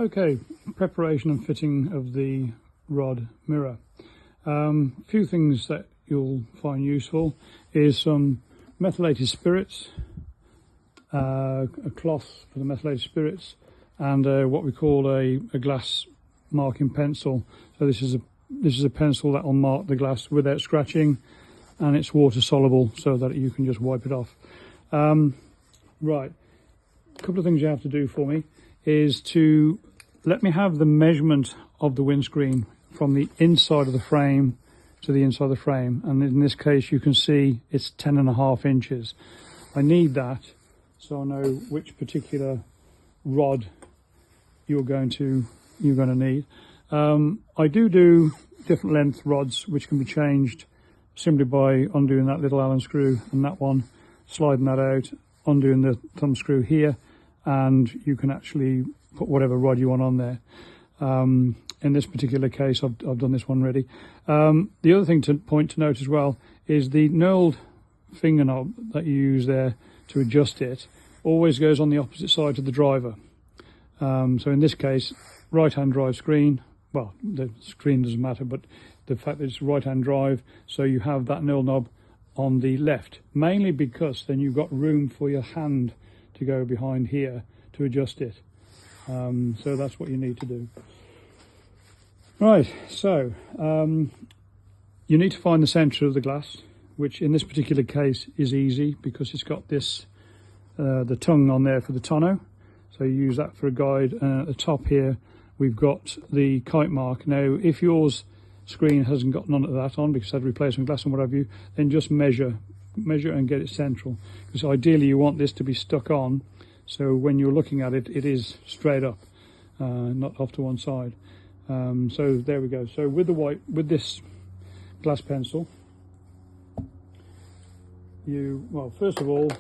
Okay, preparation and fitting of the rod mirror. Few things that you'll find useful is some methylated spirits, a cloth for the methylated spirits, and what we call a glass marking pencil. So this is a pencil that will mark the glass without scratching, and it's water soluble so that you can just wipe it off. Right, a couple of things you have to do for me is to let me have the measurement of the windscreen from the inside of the frame to the inside of the frame, and in this case you can see it's 10.5 inches. I need that so I know which particular rod you're going to need. I do different length rods which can be changed simply by undoing that little Allen screw and that one, sliding that out, undoing the thumb screw here, and you can actually put whatever rod you want on there. In this particular case, I've done this one ready. The other thing to note as well is the knurled finger knob that you use there to adjust it always goes on the opposite side to the driver. So in this case, right-hand drive screen, well, the screen doesn't matter, but the fact that it's right-hand drive, so you have that knurled knob on the left, mainly because then you've got room for your hand to go behind here to adjust it. So that's what you need to do. Right, so you need to find the centre of the glass, which in this particular case is easy because it's got this the tongue on there for the tonneau, so you use that for a guide, and at the top here we've got the kite mark. Now if yours screen hasn't got none of that on because I'd replacement glass and what have you, then just measure and get it central, because ideally you want this to be stuck on so when you're looking at it, it is straight up, not off to one side. So there we go. So with this glass pencil, well, first of all,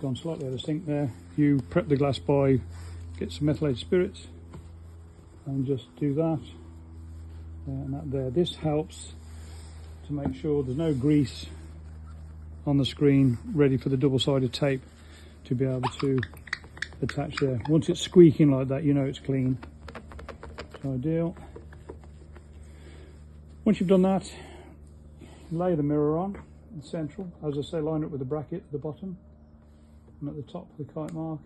gone slightly out of sync there, you prep the glass by, get some methylated spirits and just do that and that there. This helps to make sure there's no grease on the screen ready for the double-sided tape to be able to attach there. Once it's squeaking like that, you know it's clean. It's ideal. Once you've done that, lay the mirror on in central. As I say, line it with the bracket at the bottom and at the top for the kite mark.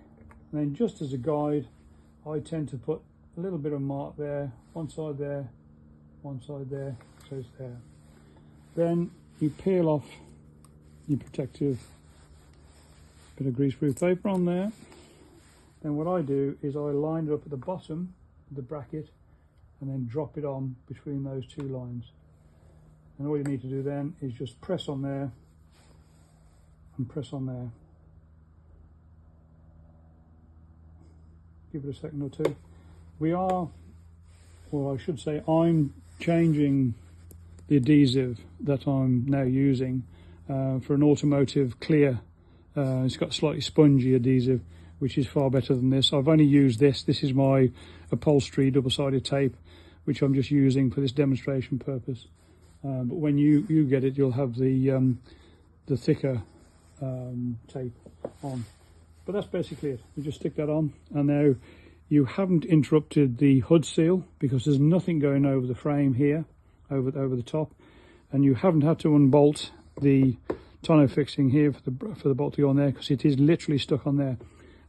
And then just as a guide, I tend to put a little bit of mark there, one side there, so it's there. Then you peel off your protective bit of greaseproof paper on there. Then what I do is I line it up at the bottom of the bracket and then drop it on between those two lines. And all you need to do then is just press on there and press on there. Give it a second or two. I should say I'm changing the adhesive that I'm now using for an automotive clear. It's got slightly spongy adhesive, which is far better than this. I've only used this. This is my upholstery double-sided tape, which I'm just using for this demonstration purpose. But when you get it, you'll have the thicker tape on. But that's basically it. You just stick that on, and now you haven't interrupted the hood seal because there's nothing going over the frame here, over the top, and you haven't had to unbolt the tonneau fixing here for the bolt to go on there because it is literally stuck on there.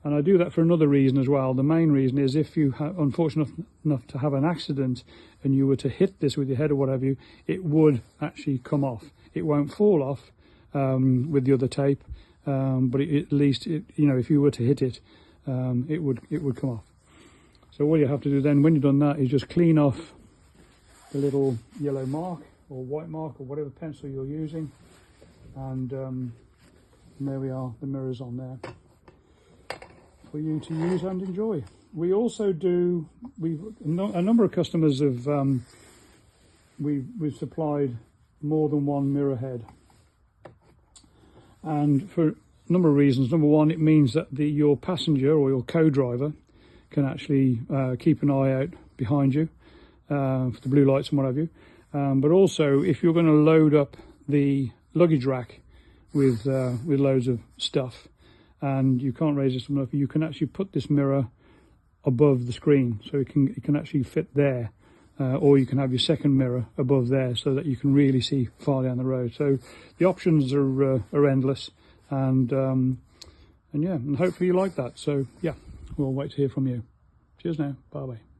And I do that for another reason as well. The main reason is if you are unfortunate enough to have an accident and you were to hit this with your head or whatever, it would actually come off. It won't fall off with the other tape, but at least if you were to hit it, it would come off. So all you have to do then, when you've done that, is just clean off the little yellow mark or white mark or whatever pencil you're using, and there we are. The mirror's on there for you to use and enjoy. We also do. A number of customers have. We've supplied more than one mirror head, and for a number of reasons. Number one, it means that your passenger or your co-driver can actually keep an eye out behind you for the blue lights and what have you. But also, if you're going to load up the luggage rack with loads of stuff and you can't raise this enough, you can actually put this mirror above the screen, so it can actually fit there. Or you can have your second mirror above there so that you can really see far down the road. So the options are endless, and yeah, and hopefully you like that. So yeah, we'll wait to hear from you. Cheers now. Bye bye.